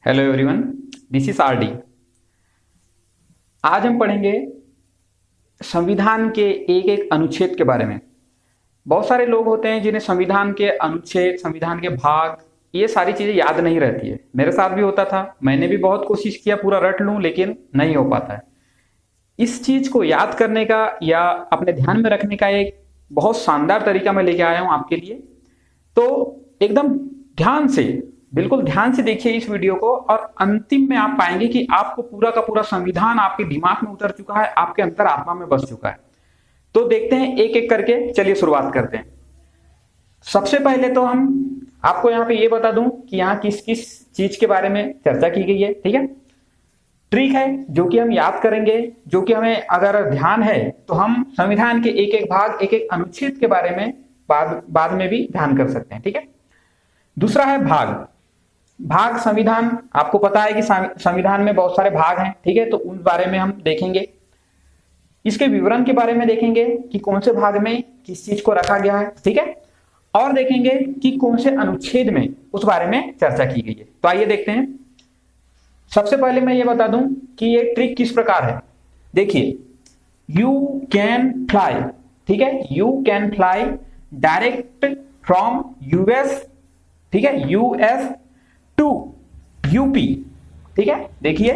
Hello everyone, this is R D. आज हम पढ़ेंगे संविधान के एक एक अनुच्छेद के बारे में। बहुत सारे लोग होते हैं जिन्हें संविधान के अनुच्छेद, संविधान के भाग, ये सारी चीजें याद नहीं रहती है। मेरे साथ भी होता था, मैंने भी बहुत कोशिश किया पूरा रट लूं, लेकिन नहीं हो पाता है। इस चीज को याद करने का या अपने ध्यान में रखने का एक बहुत शानदार तरीका मैं लेके आया हूं आपके लिए। तो एकदम ध्यान से, बिल्कुल ध्यान से देखिए इस वीडियो को, और अंतिम में आप पाएंगे कि आपको पूरा का पूरा संविधान आपके दिमाग में उतर चुका है, आपके अंतर आत्मा में बस चुका है। तो देखते हैं एक एक करके, चलिए शुरुआत करते हैं। सबसे पहले तो हम आपको यहाँ पे ये बता दूं कि यहाँ किस किस चीज के बारे में चर्चा की गई है। ठीक है, ट्रिक है जो कि हम याद करेंगे, जो कि हमें अगर ध्यान है तो हम संविधान के एक एक भाग, एक एक अनुच्छेद के बारे में बाद में भी ध्यान कर सकते हैं। ठीक है, दूसरा है भाग। भाग संविधान, आपको पता है कि संविधान में बहुत सारे भाग हैं। ठीक है, तो उन बारे में हम देखेंगे, इसके विवरण के बारे में देखेंगे कि कौन से भाग में किस चीज को रखा गया है। ठीक है, और देखेंगे कि कौन से अनुच्छेद में उस बारे में चर्चा की गई है। तो आइए देखते हैं। सबसे पहले मैं ये बता दूं कि ये ट्रिक किस प्रकार है। देखिए, यू कैन फ्लाई, ठीक है, you can fly direct from US, ठीक है, यूएस टू यूपी। ठीक है, देखिए,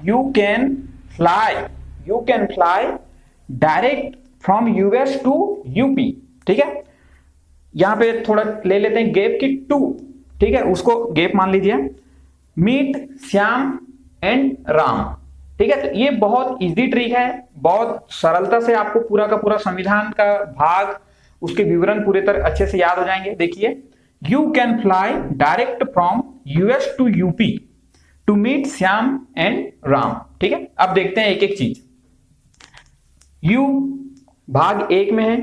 you can fly direct from US to UP. ठीक है, यहां पे थोड़ा ले लेते हैं गैप की टू, ठीक है, उसको गैप मान लीजिए। Meet Shyam and Ram. ठीक है, तो ये बहुत इजी ट्रिक है, बहुत सरलता से आपको पूरा का पूरा संविधान का भाग, उसके विवरण पूरे तरह अच्छे से याद हो जाएंगे। देखिए, you can fly direct from US to UP to meet Shyam and Ram. ठीक है, अब देखते हैं एक एक चीज। यू भाग एक में है।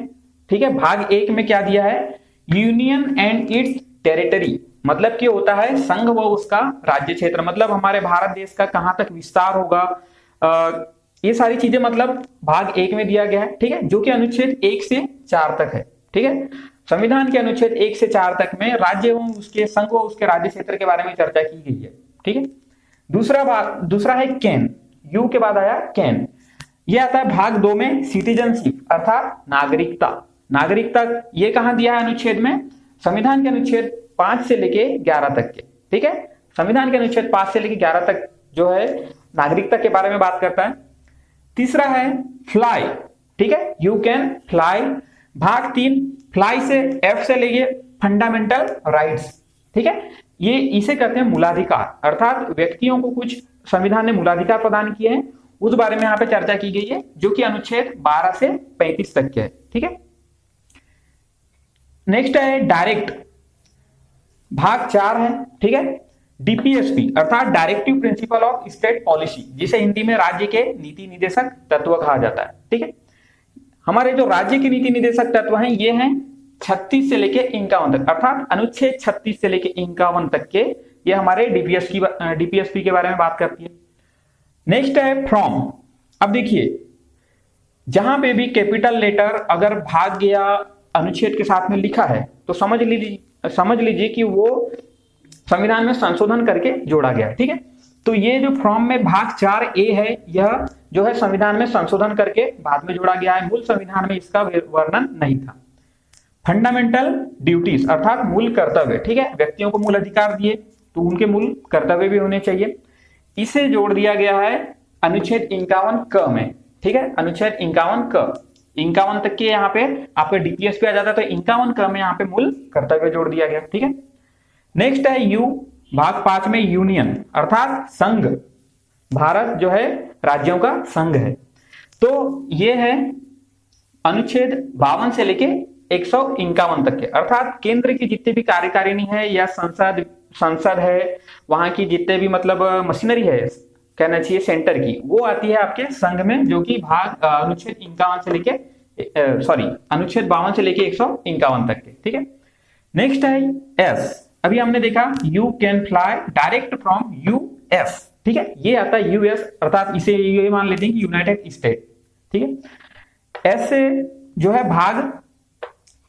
ठीक है, भाग एक में क्या दिया है? यूनियन एंड इट्स टेरिटरी, मतलब कि होता है संघ व उसका राज्य क्षेत्र, मतलब हमारे भारत देश का कहां तक विस्तार होगा, ये सारी चीजें मतलब भाग एक में दिया गया है। ठीक है, जो कि अनुच्छेद 1 से 4 तक है। ठीक है, संविधान के अनुच्छेद 1 से 4 तक में राज्य एवं उसके संघ व उसके राज्य क्षेत्र के बारे में चर्चा की गई है। ठीक है, दूसरा है कैन। यू के बाद आया कैन। यह आता है भाग 2 में, सिटीजनशिप अर्थात नागरिकता। नागरिकता ये कहां दिया है अनुच्छेद में? संविधान के अनुच्छेद 5 से लेके 11 तक के। ठीक है, संविधान के अनुच्छेद 5 से लेके 11 तक जो है नागरिकता के बारे में बात करता है। तीसरा है फ्लाई। ठीक है, यू कैन फ्लाई। भाग 3, फ्लाई से एफ से लेके फंडामेंटल राइट्स। ठीक है, ये इसे कहते हैं मूलाधिकार, अर्थात व्यक्तियों को कुछ संविधान ने मूलाधिकार प्रदान किए हैं, उस बारे में यहां पे चर्चा की गई है, जो कि अनुच्छेद 12 से 35 तक के है। ठीक है, नेक्स्ट है डायरेक्ट। भाग 4 है। ठीक है, डीपीएसपी अर्थात directive principle of state policy, जिसे हिंदी में राज्य के नीति निदेशक तत्व कहा जाता है। ठीक है, हमारे जो राज्य के नीति निदेशक तत्व हैं ये हैं 36 से लेके 51 तक, अर्थात अनुच्छेद 36 से लेके 51 तक के, ये हमारे डीपीएसपी के बारे में बात करती है। नेक्स्ट है फ्रॉम। अब देखिए, जहां पे भी कैपिटल लेटर अगर भाग या अनुच्छेद के साथ में लिखा है तो समझ लीजिए कि वो संविधान में संशोधन करके जोड़ा गया है। ठीक है, तो ये जो फ्रॉम में भाग 4A है, यह जो है संविधान में संशोधन करके बाद में जोड़ा गया है, मूल संविधान में इसका वर्णन नहीं था। फंडामेंटल ड्यूटीज अर्थात मूल कर्तव्य। ठीक है, व्यक्तियों को मूल अधिकार दिए तो उनके मूल कर्तव्य भी होने चाहिए, इसे जोड़ दिया गया है अनुच्छेद 51 क में। ठीक है, अनुच्छेद 51 क, 51 तक के यहाँ पे आपका डीपीएस पे आ जाता है, तो 51 क में यहाँ पे मूल कर्तव्य जोड़ दिया गया। ठीक है, नेक्स्ट है यू। भाग 5 में यूनियन अर्थात संघ, भारत जो है राज्यों का संघ है। तो ये है अनुच्छेद 52 से लेके 151 तक के, अर्थात केंद्र की जितने भी कार्यकारिणी है या संसद है, वहां की जितने भी मतलब मशीनरी है, कहना चाहिए सेंटर की, वो आती है आपके संघ में, जो कि भाग अनुच्छेद 51 से लेके अनुच्छेद 52 से लेके 151 तक के। ठीक है, नेक्स्ट है एस। अभी हमने देखा you can fly direct from US. ठीक है, ये आता है यूएस, अर्थात इसे ये मान लेते हैं कि यूनाइटेड स्टेट। ठीक है, एस से जो है भाग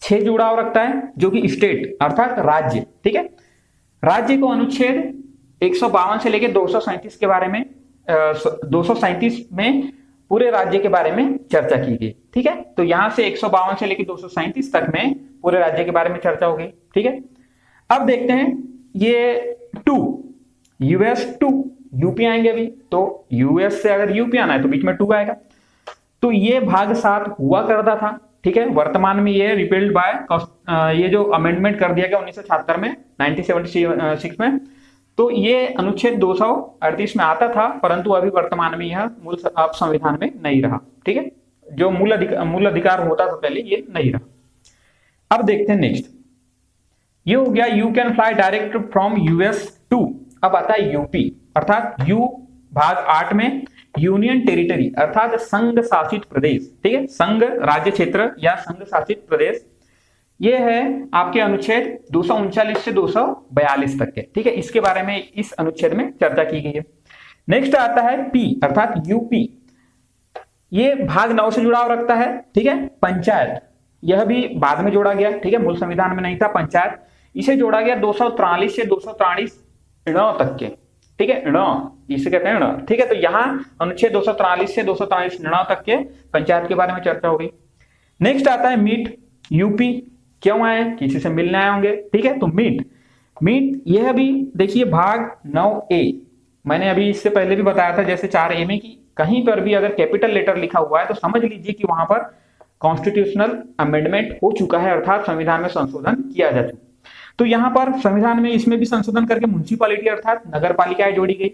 6 जुड़ाव रखता है, जो कि स्टेट अर्थात राज्य। ठीक है, राज्य को अनुच्छेद 152 से लेके 237 के बारे में 237 में पूरे राज्य के बारे में चर्चा की गई। ठीक है, तो यहां से 152 से लेके 237 तक में पूरे राज्य के बारे में चर्चा हो गई। ठीक है, अब देखते हैं ये 2 यूएस 2 यूपी आएंगे अभी, तो यूएस से अगर यूपी आना है तो बीच में 2 आएगा। तो ये भाग 7 हुआ करता था। ठीक है, वर्तमान में ये रिपील्ड बाय ये जो अमेंडमेंट कर दिया गया 1976 में 1976 में, तो ये अनुच्छेद 238 में आता था, परंतु अभी वर्तमान में यह मूल अब संविधान में नहीं रहा। ठीक है, जो मूल अधिकार होता था पहले, ये नहीं रहा। अब देखते हैं नेक्स्ट, ये हो गया you can fly direct from US to. अब आता है यूपी, अर्थात यू भाग 8 में यूनियन टेरिटरी अर्थात संघ शासित प्रदेश। ठीक है, संघ राज्य क्षेत्र या संघ शासित प्रदेश, ये है आपके अनुच्छेद 239 से 242 तक के। ठीक है, इसके बारे में इस अनुच्छेद में चर्चा की गई है। नेक्स्ट आता है पी अर्थात यूपी, ये भाग 9 से जुड़ाव रखता है। ठीक है, पंचायत, यह भी बाद में जोड़ा गया। ठीक है, मूल संविधान में नहीं था पंचायत, इसे जोड़ा गया 243 से 243 तक के। ठीक है, इसे कहते हैं। ठीक है, तो यहाँ अनुच्छेद 243 से 243 तक के पंचायत के बारे में चर्चा हो गई। नेक्स्ट आता है मीट यूपी, क्यों आए, किसी से मिलने आए होंगे। ठीक है, तो मीट यह भी देखिए भाग 9A, मैंने अभी इससे पहले भी बताया था जैसे 4A में कि कहीं पर भी अगर कैपिटल लेटर लिखा हुआ है तो समझ लीजिए कि वहां पर कॉन्स्टिट्यूशनल अमेंडमेंट हो चुका है, अर्थात संविधान में संशोधन किया जा चुका। तो यहां पर संविधान में इसमें भी संशोधन करके म्युनिसिपैलिटी अर्थात नगर पालिकाएं जोड़ी गई।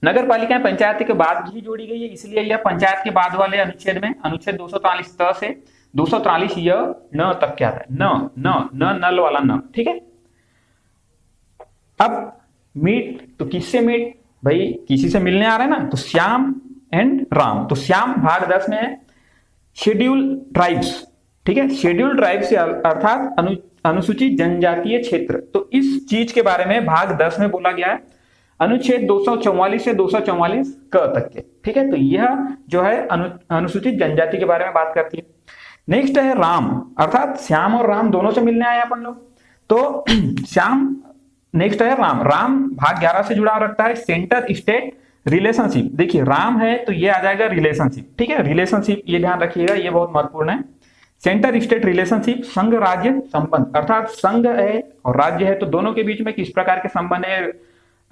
नगर पालिकाएं पंचायत के बाद भी जोड़ी गई है, इसलिए यह पंचायत के बाद वाले अनुच्छेद में अनुच्छेद 243 त से 243 यह न तक क्या है, न नल वाला न। ठीक है, अब मीट, तो किससे मीट, भाई किसी से मिलने आ रहे हैं ना, तो श्याम एंड राम। तो श्याम भाग 10 में है शेड्यूल ट्राइब्स। ठीक है, शेड्यूल ट्राइब्स अर्थात अनुसूचित जनजातीय क्षेत्र, तो इस चीज के बारे में भाग 10 में बोला गया है अनुच्छेद 244 से 244 क तक के। ठीक है, तो यह जो है अनुसूचित जनजाति के बारे में बात करती है। नेक्स्ट है राम, अर्थात श्याम और राम दोनों से मिलने आए अपन लोग, तो श्याम। नेक्स्ट है राम भाग 11 से जुड़ा रखता है सेंटर स्टेट रिलेशनशिप। देखिए राम है तो ये आ जाएगा रिलेशनशिप। ठीक है, रिलेशनशिप ये ध्यान रखिएगा, ये बहुत महत्वपूर्ण है। सेंटर स्टेट रिलेशनशिप, संघ राज्य संबंध, अर्थात संघ है और राज्य है तो दोनों के बीच में किस प्रकार के संबंध है,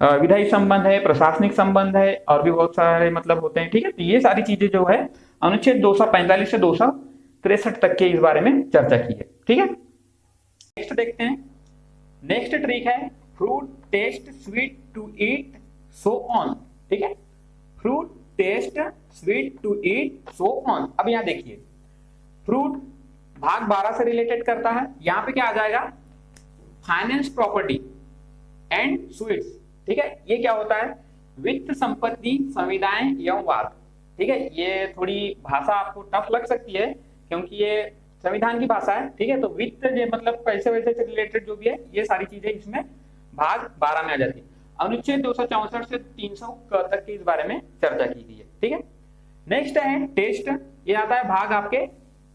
विधायी संबंध है, प्रशासनिक संबंध है, और भी बहुत सारे मतलब होते हैं। ठीक है, तो ये सारी चीजें जो है अनुच्छेद 245 से 263 तक के इस बारे में चर्चा की है। ठीक है, नेक्स्ट देखते हैं। नेक्स्ट ट्रिक है fruit taste sweet to eat so on. ठीक है, fruit taste sweet to eat so on. अब यहां देखिए फ्रूट भाग 12 से रिलेटेड करता है, यहां पे क्या आ जाएगा, फाइनेंस प्रॉपर्टी एंड स्वीट्स। ठीक है, ये क्या होता है, वित्त संपत्ति संविदाएं एवं वाद। ठीक है, ये थोड़ी भाषा आपको टफ लग सकती है क्योंकि ये संविधान की भाषा है। ठीक है, तो वित्त मतलब पैसे वैसे से रिलेटेड जो भी है ये सारी चीजें इसमें भाग 12 में आ जाती है। अनुच्छेद 264 से 300 तक के इस बारे में चर्चा की गई है। ठीक है, नेक्स्ट है टेस्ट, ये आता है भाग आपके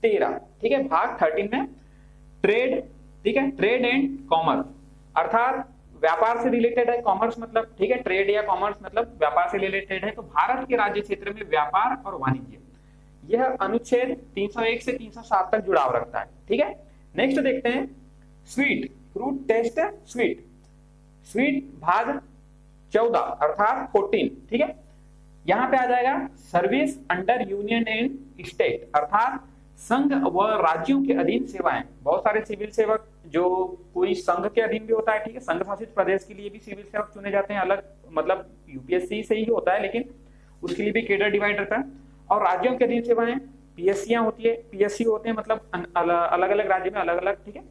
13। ठीक है, भाग 13 में ट्रेड। ठीक है, ट्रेड एंड कॉमर्स, अर्थात व्यापार से रिलेटेड है कॉमर्स मतलब। ठीक है, ट्रेड या कॉमर्स मतलब व्यापार से रिलेटेड है, तो भारत के राज्य क्षेत्र में व्यापार और वाणिज्य, यह अनुच्छेद 301 से 307 तक जुड़ाव रखता है। ठीक है, नेक्स्ट देखते हैं sweet, fruit taste sweet. Sweet भाग 14 अर्थात 14। ठीक है, यहां पे आ जाएगा service under union and state, अर्थात संघ व राज्यों के अधीन सेवाएं। बहुत सारे सिविल सेवक जो कोई संघ के अधीन भी होता है। ठीक है, संघ शासित प्रदेश के लिए भी सिविल सेवक चुने जाते हैं, अलग मतलब यूपीएससी से ही होता है लेकिन उसके लिए भी कैडर डिवाइड रहता है। और राज्यों के अधीन सेवाएं पीएससीयां होती है, पीएससी होते हैं मतलब अलग अलग राज्य में अलग अलग। ठीक है,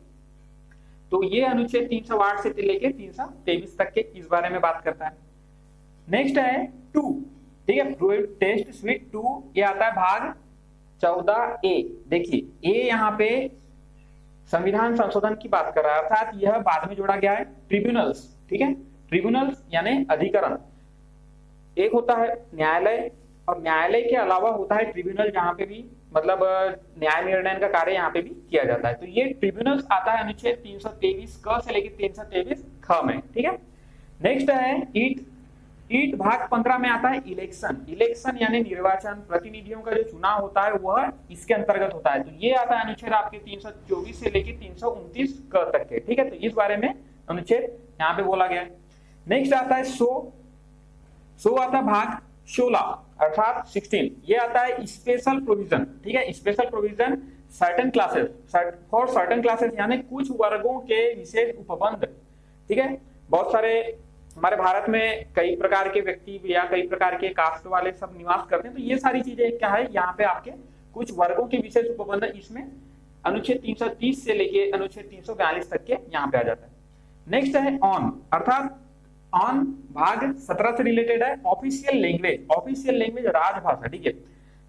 तो ये अनुच्छेद 308 से लेकर 323 तक के इस बारे में बात करता है। नेक्स्ट है 2। ठीक है, फ्रूट टेस्ट स्वीट 2, ये आता है भाग 14A। देखिए ए यहाँ पे संविधान संशोधन की बात कर रहा है, अर्थात यह बाद में जोड़ा गया है ट्रिब्यूनल्स। ठीक है, ट्रिब्यूनल्स यानी अधिकरण, एक होता है न्यायालय और न्यायालय के अलावा होता है ट्रिब्यूनल, जहां पे भी मतलब न्याय निर्णय का कार्य यहाँ पे भी किया जाता है। तो ये ट्रिब्यूनल्स आता है अनुच्छेद 323 क से लेकर 323 ख में। ठीक है, नेक्स्ट है ईट। ईट भाग 15 में आता है इलेक्शन। इलेक्शन यानी निर्वाचन, प्रतिनिधियों का जो चुनाव होता है वह इसके अंतर्गत होता है। तो ये आता है अनुच्छेद आपके 324 से लेकर 329 तक के, ठीक है। तो इस बारे में अनुच्छेद यहाँ पे बोला गया है। नेक्स्ट आता है सो आता है भाग 16 अर्थात 16। ये आता है स्पेशल प्रोविजन, ठीक है। Special provision certain classes, for certain classes यानी कुछ वर्गों के विशेष उपबंध, ठीक है। बहुत सारे हमारे भारत में कई प्रकार के व्यक्ति या कई प्रकार के कास्ट वाले सब निवास करते हैं। तो ये सारी चीजें क्या है, यहाँ पे आपके कुछ वर्गों के विशेष उपबंध इसमें अनुच्छेद 330 से लेके अनुच्छेद 342 तक के यहाँ पे आ जाता है। नेक्स्ट है ऑन, अर्थात ऑन भाग 17 से रिलेटेड है। ऑफिशियल लैंग्वेज, ऑफिशियल लैंग्वेज राजभाषा, ठीक है।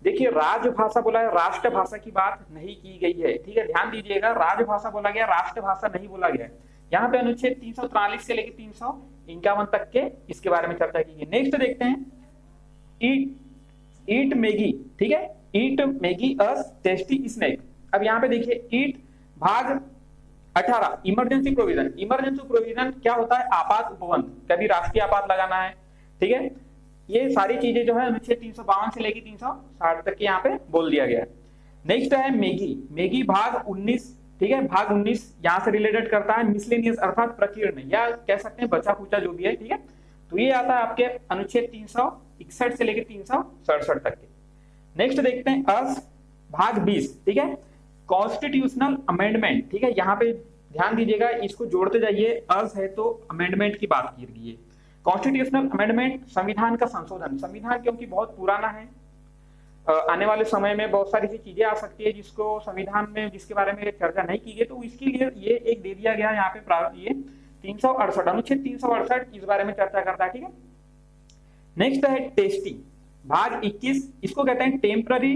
देखिए राजभाषा बोला है, राष्ट्रभाषा की बात नहीं की गई है, ठीक है। ध्यान दीजिएगा, राजभाषा बोला गया, राष्ट्रभाषा नहीं बोला गया है। यहाँ पे अनुच्छेद 343 से लेकर 351 तक के इसके बारे में चर्चा की गई। नेक्स्ट देखते हैं ईट मैगी, ठीक है। ईट मैगी अस टेस्टी स्नैक। अब यहाँ पे देखिए ईट भाग 18 इमरजेंसी प्रोविजन। इमरजेंसी प्रोविजन क्या होता है, आपात उपबंध, कभी राष्ट्रीय आपात लगाना है, ठीक है। ये सारी चीजें जो है अनुच्छेद 352 से लेकर 360 तक के यहाँ पे बोल दिया गया है। नेक्स्ट है मैगी। मैगी भाग 19, ठीक है। भाग 19 यहाँ से रिलेटेड करता है मिसलेनियस अर्थात प्रकीर्ण, या कह सकते हैं बचा खुचा जो भी है, ठीक है। तो ये आता है आपके अनुच्छेद 361 से लेकर 367 तक के। नेक्स्ट देखते हैं अस भाग 20, ठीक है। कॉन्स्टिट्यूशनल अमेंडमेंट, ठीक है। यहाँ पे ध्यान दीजिएगा, इसको जोड़ते जाइए, अस है तो अमेंडमेंट की बात की गई है। कॉन्स्टिट्यूशनल अमेंडमेंट संविधान का संशोधन। संविधान क्योंकि बहुत पुराना है, आने वाले समय में बहुत सारी सी चीजें आ सकती है जिसको संविधान में जिसके बारे में चर्चा नहीं की गई, तो इसके लिए ये एक दे दिया गया यहाँ पे ये 368 अनुच्छेद 368 इस बारे में चर्चा करता है, ठीक है। नेक्स्ट है टेस्टी भाग 21, इसको कहते हैं temporary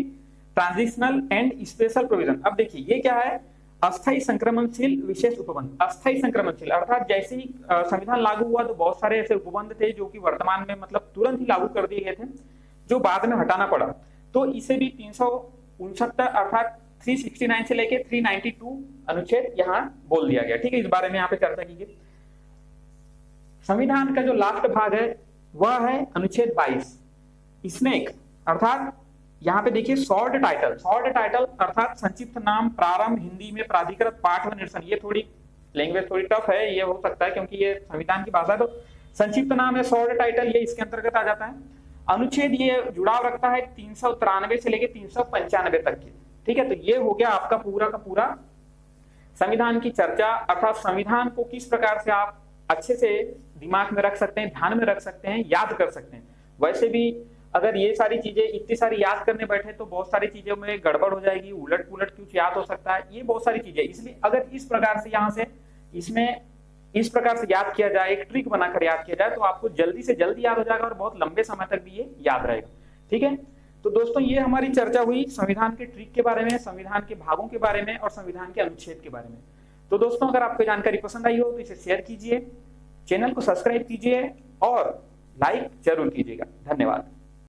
transitional and special provision. अब देखिए ये क्या है, अस्थायी संक्रमणशील विशेष उपबंध। अस्थायी संक्रमणशील अर्थात जैसे ही संविधान लागू हुआ तो बहुत सारे ऐसे उपबंध थे जो कि वर्तमान में मतलब तुरंत ही लागू कर दिए गए थे, जो बाद में हटाना पड़ा। तो इसे भी 369 अर्थात 369 से लेके 392 अनुच्छेद यहाँ बोल दिया गया, ठीक है। इस बारे में यहाँ पे चर्चा की गई। संविधान का जो लास्ट भाग है वह है अनुच्छेद 22 स्नेक, अर्थात यहाँ पे देखिए शॉर्ट टाइटल। शॉर्ट टाइटल अर्थात संक्षिप्त नाम, प्रारंभ, हिंदी में प्राधिकृत पाठ व निरसन। ये थोड़ी लैंग्वेज थोड़ी टफ है, ये हो सकता है क्योंकि ये संविधान की भाषा है, तो संक्षिप्त नाम है शॉर्ट टाइटल, ये इसके अंतर्गत आ जाता है। अनुच्छेद ये जुड़ाव रखता है 393 से लेकर 395 तक के, ठीक है। तो ये हो गया आपका पूरा का पूरा संविधान की चर्चा, अर्थात संविधान को किस प्रकार से आप अच्छे से दिमाग में रख सकते हैं, ध्यान में रख सकते हैं, याद कर सकते हैं। वैसे भी अगर ये सारी चीजें इतनी सारी याद करने बैठे तो बहुत सारी चीजों में गड़बड़ हो जाएगी, उलट पुलट कुछ याद हो सकता है, ये बहुत सारी चीजें। इसलिए अगर इस प्रकार से यहाँ से इसमें इस प्रकार से याद किया जाए, एक ट्रिक बनाकर याद किया जाए, तो आपको जल्दी से जल्दी याद हो जाएगा और बहुत लंबे समय तक भी ये याद रहेगा, ठीक है। तो दोस्तों ये हमारी चर्चा हुई संविधान के ट्रिक के बारे में, संविधान के भागों के बारे में और संविधान के अनुच्छेद के बारे में। तो दोस्तों अगर आपको जानकारी पसंद आई हो तो इसे शेयर कीजिए, चैनल को सब्सक्राइब कीजिए और लाइक जरूर कीजिएगा। धन्यवाद।